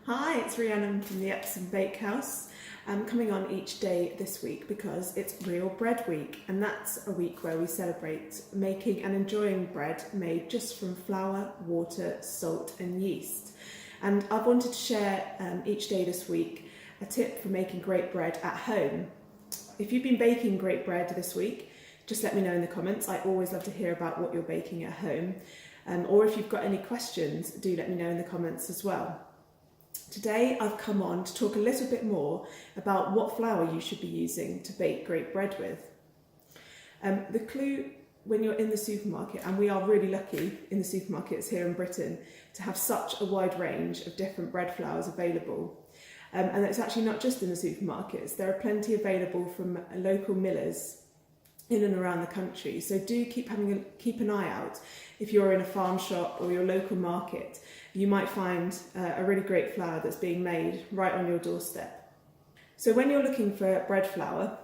Hi, it's Rhiannon from the Epsom Bakehouse. I'm coming on each day this week because it's Real Bread Week, and that's a week where we celebrate making and enjoying bread made just from flour, water, salt and yeast. And I've wanted to share each day this week a tip for making great bread at home. If you've been baking great bread this week, just let me know in the comments. I always love to hear about what you're baking at home. Or if you've got any questions, do let me know in the comments as well. Today I've come on to talk a little bit more about what flour you should be using to bake great bread with. The clue when you're in the supermarket, and we are really lucky in the supermarkets here in Britain to have such a wide range of different bread flours available. And it's actually not just in the supermarkets, there are plenty available from local millers in and around the country. So do keep an eye out. If you're in a farm shop or your local market, you might find a really great flour that's being made right on your doorstep. So when you're looking for bread flour,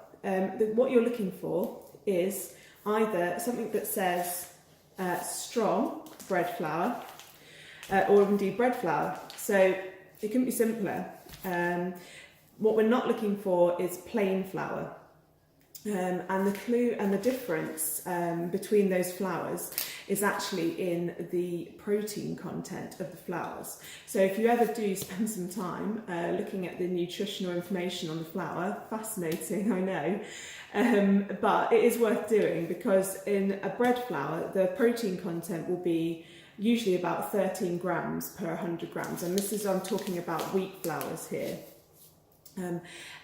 what you're looking for is either something that says strong bread flour or indeed bread flour. So it couldn't be simpler. What we're not looking for is plain flour. And the clue and the difference between those flours is actually in the protein content of the flours. So if you ever do spend some time looking at the nutritional information on the flour, fascinating, I know, but it is worth doing, because in a bread flour the protein content will be usually about 13 grams per 100 grams, and I'm talking about wheat flours here.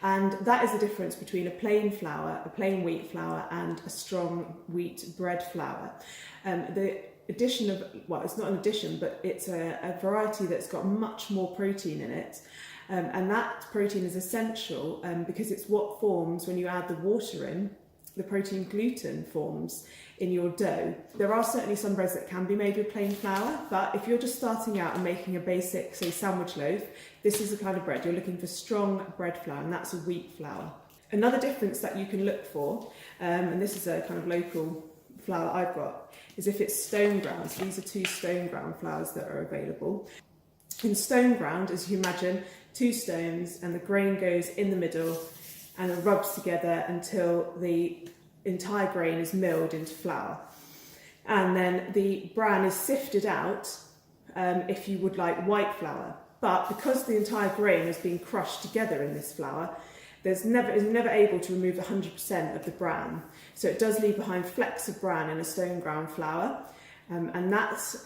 And that is the difference between a plain wheat flour and a strong wheat bread flour. The addition of, well, it's not an addition, but it's a variety that's got much more protein in it. And that protein is essential because it's what forms when you add the water in. The protein gluten forms in your dough. There are certainly some breads that can be made with plain flour, but if you're just starting out and making a basic, say, sandwich loaf, this is the kind of bread you're looking for: strong bread flour, and that's a wheat flour. Another difference that you can look for, and this is a kind of local flour I've got, is if it's Stoneground. So these are two Stoneground flours that are available. In Stoneground, as you imagine, two stones, and the grain goes in the middle and it rubs together until the entire grain is milled into flour. And then the bran is sifted out if you would like white flour. But because the entire grain has been crushed together in this flour, it's never able to remove 100% of the bran. So it does leave behind flecks of bran in a Stoneground flour. And that's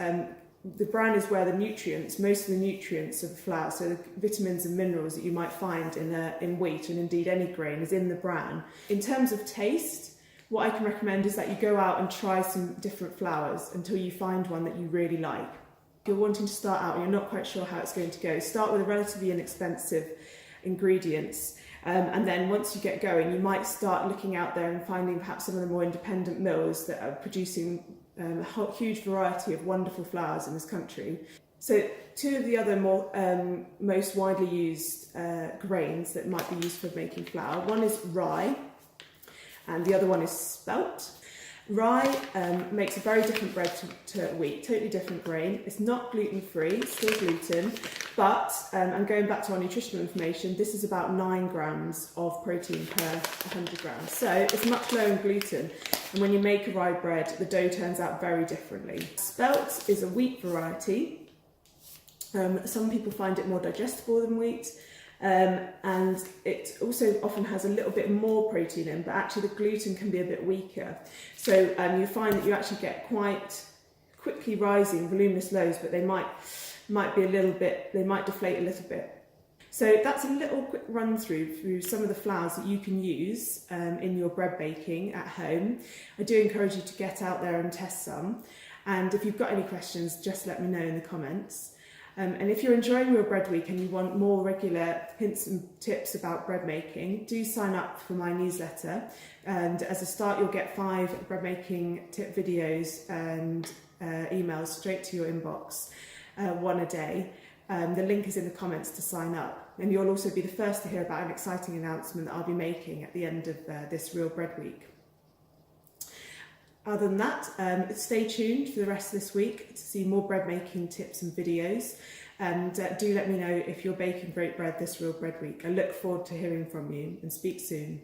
the bran is where most of the nutrients of the flour, so the vitamins and minerals that you might find in wheat and indeed any grain, is in the bran. In terms of taste, what I can recommend is that you go out and try some different flours until you find one that you really like. If you're wanting to start out and you're not quite sure how it's going to go, start with a relatively inexpensive ingredients. And then once you get going, you might start looking out there and finding perhaps some of the more independent mills that are producing a huge variety of wonderful flours in this country. So two of the other most widely used grains that might be used for making flour, one is rye and the other one is spelt. Rye makes a very different bread to wheat, totally different grain. It's not gluten-free, it's still gluten, but, and going back to our nutritional information, this is about 9 grams of protein per 100 grams. So it's much lower in gluten, and when you make a rye bread, the dough turns out very differently. Spelt is a wheat variety. Some people find it more digestible than wheat. And it also often has a little bit more protein in, but actually the gluten can be a bit weaker. So you find that you actually get quite quickly rising voluminous loaves, but they might deflate a little bit. So that's a little quick run through some of the flours that you can use in your bread baking at home. I do encourage you to get out there and test some. And if you've got any questions, just let me know in the comments. And if you're enjoying Real Bread Week and you want more regular hints and tips about bread making, do sign up for my newsletter. And as a start, you'll get 5 bread making tip videos and emails straight to your inbox, one a day. The link is in the comments to sign up. And you'll also be the first to hear about an exciting announcement that I'll be making at the end of this Real Bread Week. Other than that, stay tuned for the rest of this week to see more bread making tips and videos. And do let me know if you're baking great bread this Real Bread Week. I look forward to hearing from you, and speak soon.